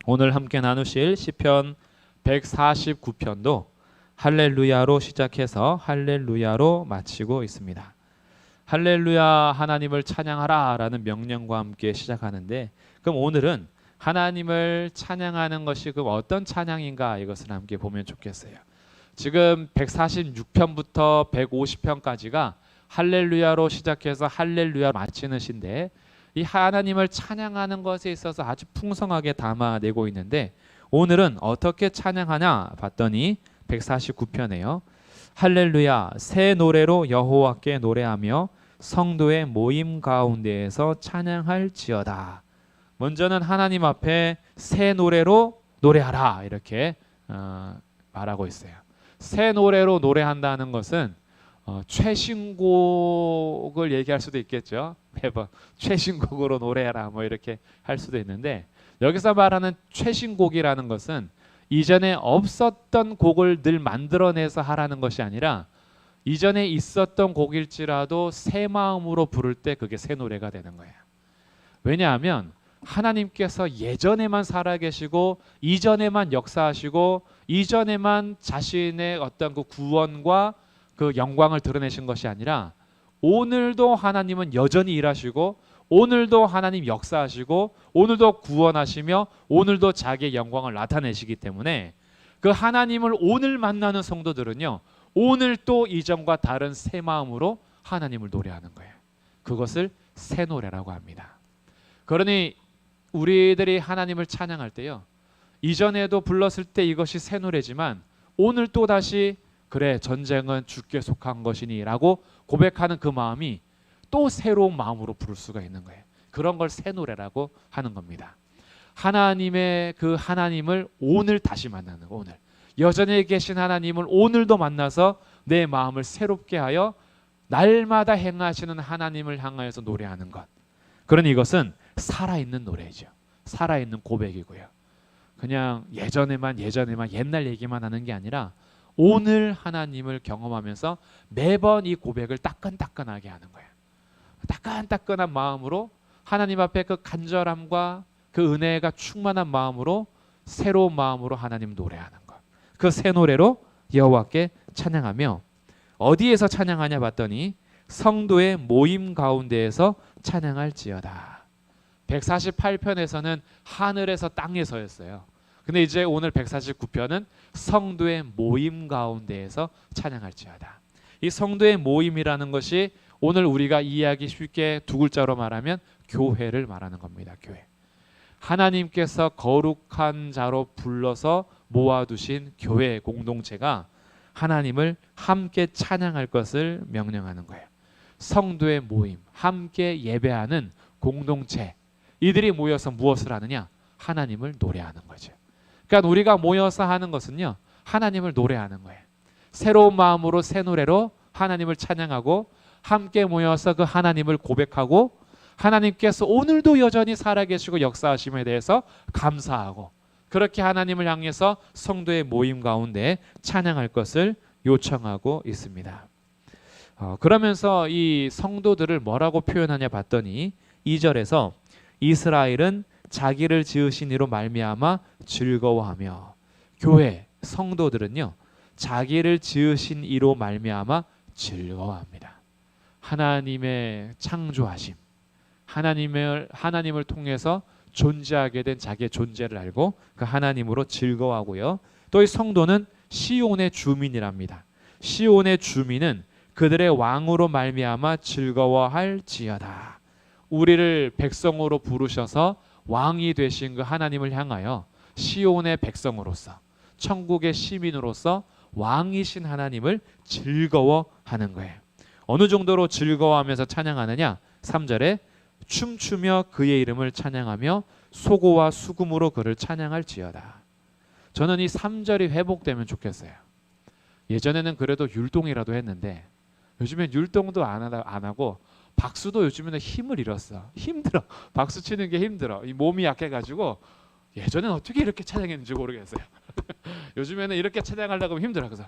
오늘 함께 나누실 시편 149편도 할렐루야로 시작해서 할렐루야로 마치고 있습니다. 할렐루야 하나님을 찬양하라 라는 명령과 함께 시작하는데, 그럼 오늘은 하나님을 찬양하는 것이 그럼 어떤 찬양인가, 이것을 함께 보면 좋겠어요. 지금 146편부터 150편까지가 할렐루야로 시작해서 할렐루야 마치는 시인데, 이 하나님을 찬양하는 것에 있어서 아주 풍성하게 담아내고 있는데, 오늘은 어떻게 찬양하냐 봤더니 149편에요. 할렐루야 새 노래로 여호와께 노래하며 성도의 모임 가운데에서 찬양할지어다. 먼저는 하나님 앞에 새 노래로 노래하라, 이렇게 말하고 있어요. 새 노래로 노래한다는 것은 최신곡을 얘기할 수도 있겠죠. 매번 최신곡으로 노래해라 뭐 이렇게 할 수도 있는데, 여기서 말하는 최신곡이라는 것은 이전에 없었던 곡을 늘 만들어내서 하라는 것이 아니라, 이전에 있었던 곡일지라도 새 마음으로 부를 때 그게 새 노래가 되는 거예요. 왜냐하면 하나님께서 예전에만 살아계시고 이전에만 역사하시고 이전에만 자신의 어떤 그 구원과 그 영광을 드러내신 것이 아니라, 오늘도 하나님은 여전히 일하시고 오늘도 하나님 역사하시고 오늘도 구원하시며 오늘도 자기의 영광을 나타내시기 때문에, 그 하나님을 오늘 만나는 성도들은요, 오늘 또 이전과 다른 새 마음으로 하나님을 노래하는 거예요. 그것을 새 노래라고 합니다. 그러니 우리들이 하나님을 찬양할 때요, 이전에도 불렀을 때 이것이 새 노래지만 오늘 또 다시 그래 전쟁은 주께 속한 것이니 라고 고백하는 그 마음이 또 새로운 마음으로 부를 수가 있는 거예요. 그런 걸 새 노래라고 하는 겁니다. 하나님의 그 하나님을 오늘 다시 만나는, 오늘 여전히 계신 하나님을 오늘도 만나서 내 마음을 새롭게 하여 날마다 행하시는 하나님을 향하여서 노래하는 것, 그러니 이것은 살아있는 노래죠. 살아있는 고백이고요. 그냥 예전에만 옛날 얘기만 하는 게 아니라 오늘 하나님을 경험하면서 매번 이 고백을 따끈따끈하게 하는 거예요. 따끈따끈한 마음으로 하나님 앞에 그 간절함과 그 은혜가 충만한 마음으로, 새로운 마음으로 하나님 노래하는 것, 그 새 노래로 여호와께 찬양하며, 어디에서 찬양하냐 봤더니 성도의 모임 가운데에서 찬양할지어다. 148편에서는 하늘에서 땅에서였어요. 근데 이제 오늘 149편은 성도의 모임 가운데에서 찬양할지어다. 이 성도의 모임이라는 것이 오늘 우리가 이해하기 쉽게 두 글자로 말하면 교회를 말하는 겁니다. 교회. 하나님께서 거룩한 자로 불러서 모아두신 교회 공동체가 하나님을 함께 찬양할 것을 명령하는 거예요. 성도의 모임, 함께 예배하는 공동체, 이들이 모여서 무엇을 하느냐? 하나님을 노래하는 거죠. 그러니까 우리가 모여서 하는 것은요, 하나님을 노래하는 거예요. 새로운 마음으로 새 노래로 하나님을 찬양하고, 함께 모여서 그 하나님을 고백하고, 하나님께서 오늘도 여전히 살아계시고 역사하심에 대해서 감사하고, 그렇게 하나님을 향해서 성도의 모임 가운데 찬양할 것을 요청하고 있습니다. 그러면서 이 성도들을 뭐라고 표현하냐 봤더니 2절에서 이스라엘은 자기를 지으신 이로 말미암아 즐거워하며, 교회 성도들은요, 자기를 지으신 이로 말미암아 즐거워합니다. 하나님의 창조하심, 하나님을 통해서 존재하게 된 자기의 존재를 알고 그 하나님으로 즐거워하고요. 또 이 성도는 시온의 주민이랍니다. 시온의 주민은 그들의 왕으로 말미암아 즐거워할지어다. 우리를 백성으로 부르셔서 왕이 되신 그 하나님을 향하여 시온의 백성으로서, 천국의 시민으로서 왕이신 하나님을 즐거워하는 거예요. 어느 정도로 즐거워하면서 찬양하느냐? 3절에 춤추며 그의 이름을 찬양하며 소고와 수금으로 그를 찬양할지어다. 저는 이 3절이 회복되면 좋겠어요. 예전에는 그래도 율동이라도 했는데 요즘엔 율동도 안 하고 박수도 요즘에는 힘을 잃었어. 힘들어. 박수 치는 게 힘들어. 이 몸이 약해가지고 예전엔 어떻게 이렇게 찬양했는지 모르겠어요. 요즘에는 이렇게 찬양하려고 하면 힘들어. 그래서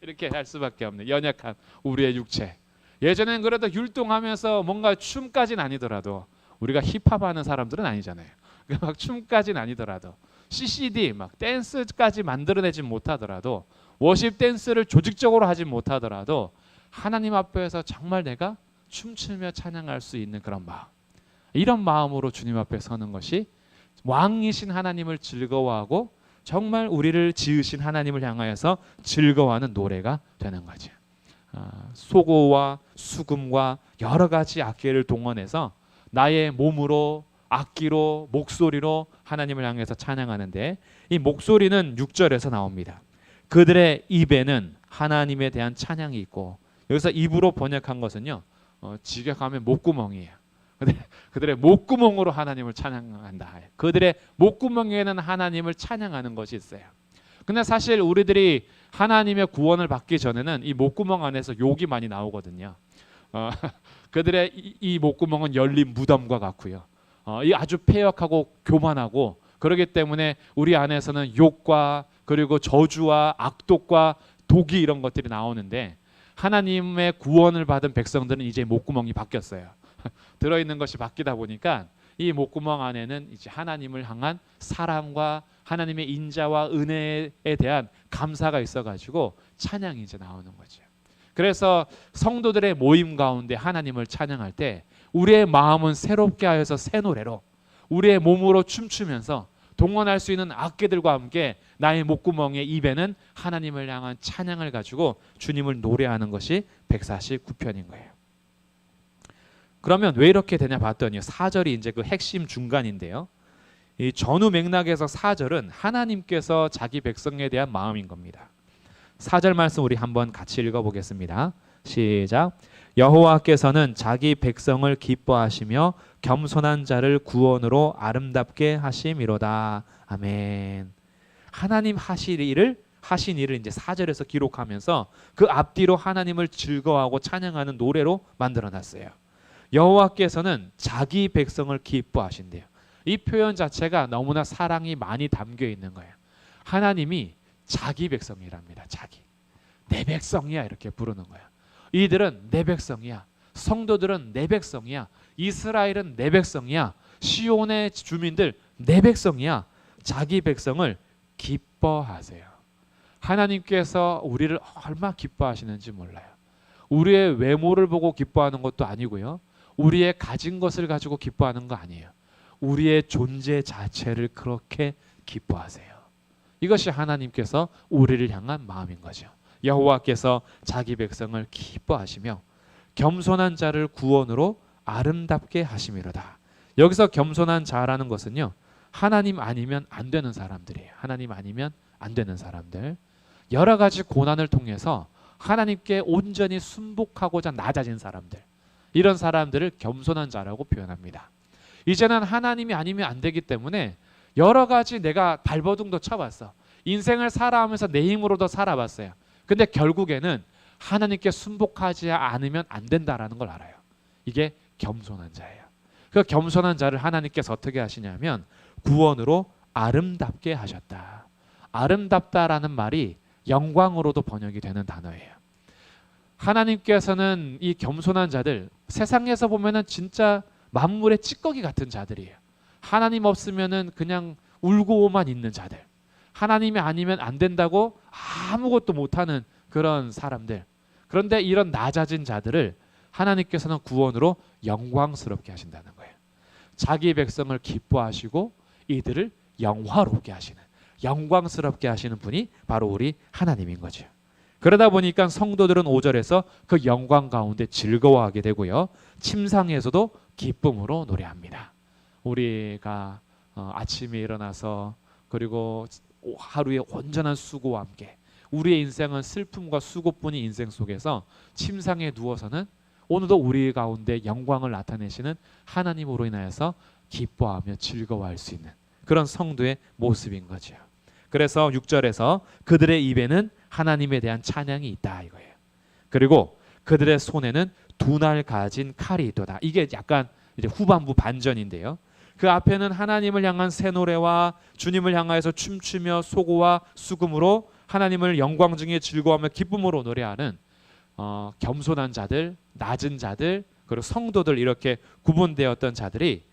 이렇게 할 수밖에 없는 연약한 우리의 육체. 예전엔 그래도 율동하면서 뭔가 춤까지는 아니더라도, 우리가 힙합하는 사람들은 아니잖아요. 막 춤까지는 아니더라도 CCD 막 댄스까지 만들어내지 못하더라도 워십 댄스를 조직적으로 하지 못하더라도 하나님 앞에서 정말 내가 춤추며 찬양할 수 있는 그런 마음, 이런 마음으로 주님 앞에 서는 것이 왕이신 하나님을 즐거워하고 정말 우리를 지으신 하나님을 향하여서 즐거워하는 노래가 되는 거죠. 소고와 수금과 여러 가지 악기를 동원해서 나의 몸으로, 악기로, 목소리로 하나님을 향해서 찬양하는데, 이 목소리는 6절에서 나옵니다. 그들의 입에는 하나님에 대한 찬양이 있고, 여기서 입으로 번역한 것은요, 직역하면 목구멍이에요. 그들의 목구멍으로 하나님을 찬양한다. 그들의 목구멍에는 하나님을 찬양하는 것이 있어요. 근데 사실 우리들이 하나님의 구원을 받기 전에는 이 목구멍 안에서 욕이 많이 나오거든요. 그들의 이 목구멍은 열린 무덤과 같고요. 이 아주 패역하고 교만하고, 그렇기 때문에 우리 안에서는 욕과 그리고 저주와 악독과 독이 이런 것들이 나오는데, 하나님의 구원을 받은 백성들은 이제 목구멍이 바뀌었어요. 들어있는 것이 바뀌다 보니까 이 목구멍 안에는 이제 하나님을 향한 사랑과 하나님의 인자와 은혜에 대한 감사가 있어가지고 찬양이 이제 나오는 거죠. 그래서 성도들의 모임 가운데 하나님을 찬양할 때 우리의 마음은 새롭게 하여서 새 노래로 우리의 몸으로 춤추면서 동원할 수 있는 악기들과 함께 나의 목구멍의 입에는 하나님을 향한 찬양을 가지고 주님을 노래하는 것이 149편인 거예요. 그러면 왜 이렇게 되냐 봤더니 4절이 이제 그 핵심 중간인데요. 이 전후 맥락에서 4절은 하나님께서 자기 백성에 대한 마음인 겁니다. 4절 말씀 우리 한번 같이 읽어보겠습니다. 시작. 여호와께서는 자기 백성을 기뻐하시며 겸손한 자를 구원으로 아름답게 하심이로다. 아멘. 하나님 하신 일을 이제 4절에서 기록하면서 그 앞뒤로 하나님을 즐거워하고 찬양하는 노래로 만들어놨어요. 여호와께서는 자기 백성을 기뻐하신대요. 이 표현 자체가 너무나 사랑이 많이 담겨 있는 거예요. 하나님이 자기 백성이랍니다. 자기. 내 백성이야 이렇게 부르는 거야. 이들은 내 백성이야. 성도들은 내 백성이야. 이스라엘은 내 백성이야. 시온의 주민들 내 백성이야. 자기 백성을 기뻐하세요. 하나님께서 우리를 얼마나 기뻐하시는지 몰라요. 우리의 외모를 보고 기뻐하는 것도 아니고요. 우리의 가진 것을 가지고 기뻐하는 거 아니에요. 우리의 존재 자체를 그렇게 기뻐하세요. 이것이 하나님께서 우리를 향한 마음인 거죠. 여호와께서 자기 백성을 기뻐하시며 겸손한 자를 구원으로 아름답게 하심이로다. 여기서 겸손한 자라는 것은요, 하나님 아니면 안 되는 사람들이에요. 하나님 아니면 안 되는 사람들, 여러 가지 고난을 통해서 하나님께 온전히 순복하고자 낮아진 사람들, 이런 사람들을 겸손한 자라고 표현합니다. 이제는 하나님이 아니면 안 되기 때문에 여러 가지 내가 발버둥도 쳐봤어. 인생을 살아가면서 내 힘으로도 살아봤어요. 근데 결국에는 하나님께 순복하지 않으면 안 된다라는 걸 알아요. 이게 겸손한 자예요. 그 겸손한 자를 하나님께서 어떻게 하시냐면 구원으로 아름답게 하셨다. 아름답다라는 말이 영광으로도 번역이 되는 단어예요. 하나님께서는 이 겸손한 자들, 세상에서 보면은 진짜 만물의 찌꺼기 같은 자들이에요. 하나님 없으면은 그냥 울고만 있는 자들, 하나님이 아니면 안 된다고 아무것도 못하는 그런 사람들. 그런데 이런 낮아진 자들을 하나님께서는 구원으로 영광스럽게 하신다는 거예요. 자기 백성을 기뻐하시고 이들을 영화롭게 하시는, 영광스럽게 하시는 분이 바로 우리 하나님인 거죠. 그러다 보니까 성도들은 5절에서 그 영광 가운데 즐거워하게 되고요, 침상에서도 기쁨으로 노래합니다. 우리가 아침에 일어나서 그리고 하루의 온전한 수고와 함께 우리의 인생은 슬픔과 수고뿐인 인생 속에서 침상에 누워서는 오늘도 우리 가운데 영광을 나타내시는 하나님으로 인하여서 기뻐하며 즐거워할 수 있는 그런 성도의 모습인 거죠. 그래서 6절에서 그들의 입에는 하나님에 대한 찬양이 있다 이거예요. 그리고 그들의 손에는 두 날 가진 칼이 있도다. 이게 약간 이제 후반부 반전인데요. 그 앞에는 하나님을 향한 새 노래와 주님을 향하여서 춤추며 소고와 수금으로 하나님을 영광 중에 즐거워하며 기쁨으로 노래하는 겸손한 자들, 낮은 자들, 그리고 성도들, 이렇게 구분되었던 자들이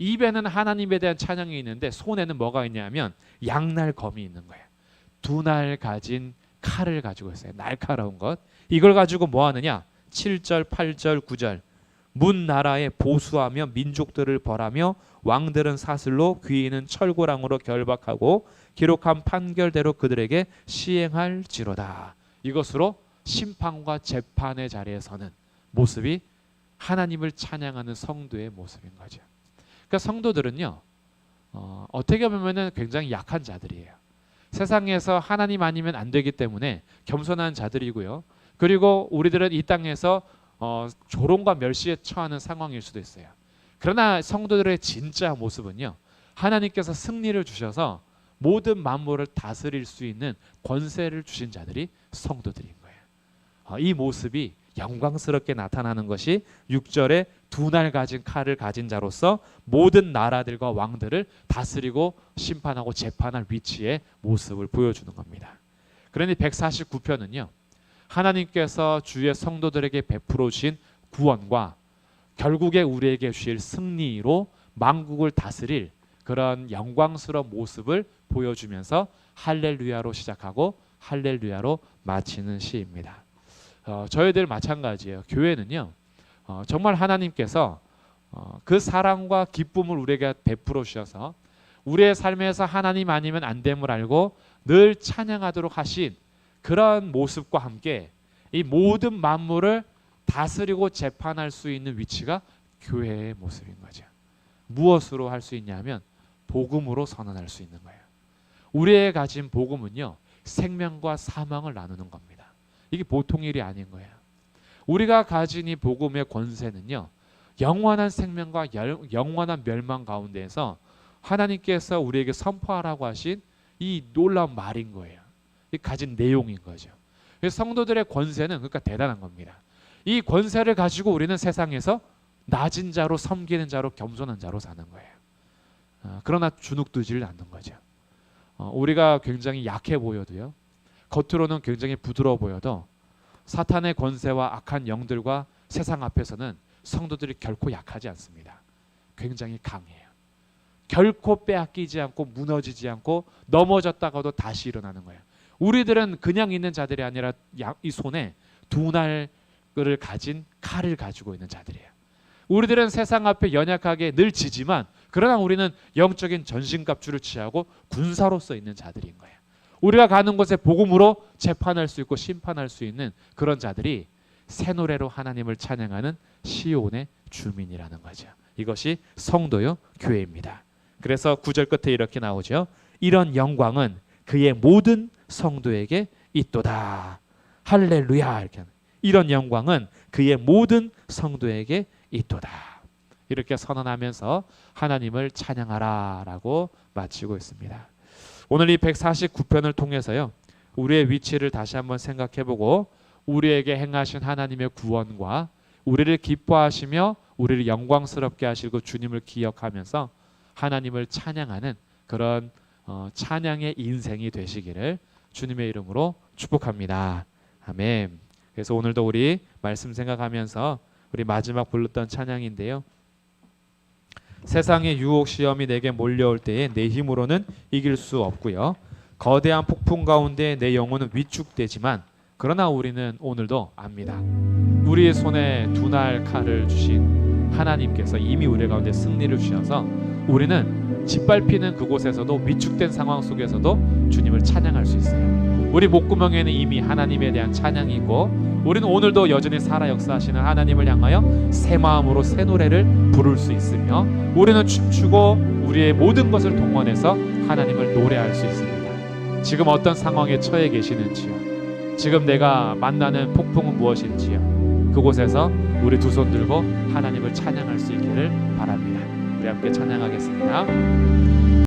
입에는 하나님에 대한 찬양이 있는데 손에는 뭐가 있냐면 양날검이 있는 거예요. 두 날 가진 칼을 가지고 있어요. 날카로운 것. 이걸 가지고 뭐 하느냐? 7절, 8절, 9절. 문 나라에 보수하며 민족들을 벌하며 왕들은 사슬로 귀인은 철고랑으로 결박하고 기록한 판결대로 그들에게 시행할지로다. 이것으로 심판과 재판의 자리에 서는 모습이 하나님을 찬양하는 성도의 모습인 거죠. 그러니까 성도들은요, 어떻게 보면은 굉장히 약한 자들이에요. 세상에서 하나님 아니면 안 되기 때문에 겸손한 자들이고요. 그리고 우리들은 이 땅에서 조롱과 멸시에 처하는 상황일 수도 있어요. 그러나 성도들의 진짜 모습은요, 하나님께서 승리를 주셔서 모든 만물을 다스릴 수 있는 권세를 주신 자들이 성도들인 거예요. 이 모습이 영광스럽게 나타나는 것이 6절에 두 날 가진 칼을 가진 자로서 모든 나라들과 왕들을 다스리고 심판하고 재판할 위치의 모습을 보여주는 겁니다. 그러니 149편은요, 하나님께서 주의 성도들에게 베풀어 주신 구원과 결국에 우리에게 주실 승리로 만국을 다스릴 그런 영광스러운 모습을 보여주면서 할렐루야로 시작하고 할렐루야로 마치는 시입니다. 저희들 마찬가지예요. 교회는요, 정말 하나님께서 그 사랑과 기쁨을 우리에게 베풀어 주셔서 우리의 삶에서 하나님 아니면 안 됨을 알고 늘 찬양하도록 하신 그런 모습과 함께 이 모든 만물을 다스리고 재판할 수 있는 위치가 교회의 모습인 거죠. 무엇으로 할 수 있냐면 복음으로 선언할 수 있는 거예요. 우리의 가진 복음은요, 생명과 사망을 나누는 겁니다. 이게 보통 일이 아닌 거예요. 우리가 가진 이 복음의 권세는요, 영원한 생명과 영원한 멸망 가운데에서 하나님께서 우리에게 선포하라고 하신 이 놀라운 말인 거예요. 이 가진 내용인 거죠. 그래서 성도들의 권세는 그러니까 대단한 겁니다. 이 권세를 가지고 우리는 세상에서 낮은 자로, 섬기는 자로, 겸손한 자로 사는 거예요. 그러나 주눅들지를 않는 거죠. 우리가 굉장히 약해 보여도요, 겉으로는 굉장히 부드러워 보여도 사탄의 권세와 악한 영들과 세상 앞에서는 성도들이 결코 약하지 않습니다. 굉장히 강해요. 결코 빼앗기지 않고 무너지지 않고 넘어졌다가도 다시 일어나는 거예요. 우리들은 그냥 있는 자들이 아니라 이 손에 두 날을 가진 칼을 가지고 있는 자들이에요. 우리들은 세상 앞에 연약하게 늘 지지만 그러나 우리는 영적인 전신갑주를 취하고 군사로서 있는 자들인 거예요. 우리가 가는 곳에 복음으로 재판할 수 있고 심판할 수 있는 그런 자들이 새 노래로 하나님을 찬양하는 시온의 주민이라는 거죠. 이것이 성도요 교회입니다. 그래서 9절 끝에 이렇게 나오죠. 이런 영광은 그의 모든 성도에게 있도다. 할렐루야. 이렇게 이런 영광은 그의 모든 성도에게 있도다. 이렇게 선언하면서 하나님을 찬양하라 라고 마치고 있습니다. 오늘 이 149편을 통해서요, 우리의 위치를 다시 한번 생각해보고 우리에게 행하신 하나님의 구원과 우리를 기뻐하시며 우리를 영광스럽게 하시고 주님을 기억하면서 하나님을 찬양하는 그런 찬양의 인생이 되시기를 주님의 이름으로 축복합니다. 아멘. 그래서 오늘도 우리 말씀 생각하면서 우리 마지막 불렀던 찬양인데요, 세상의 유혹 시험이 내게 몰려올 때에 내 힘으로는 이길 수 없고요, 거대한 폭풍 가운데 내 영혼은 위축되지만 그러나 우리는 오늘도 압니다. 우리의 손에 두 날 칼을 주신 하나님께서 이미 우리 가운데 승리를 주셔서 우리는 짓밟히는 그곳에서도 위축된 상황 속에서도 주님을 찬양할 수 있어요. 우리 목구멍에는 이미 하나님에 대한 찬양이 있고 우리는 오늘도 여전히 살아 역사하시는 하나님을 향하여 새 마음으로 새 노래를 부를 수 있으며 우리는 춤추고 우리의 모든 것을 동원해서 하나님을 노래할 수 있습니다. 지금 어떤 상황에 처해 계시는지요, 지금 내가 만나는 폭풍은 무엇인지요, 그곳에서 우리 두 손 들고 하나님을 찬양할 수 있기를 바랍니다. 우리 함께 찬양하겠습니다.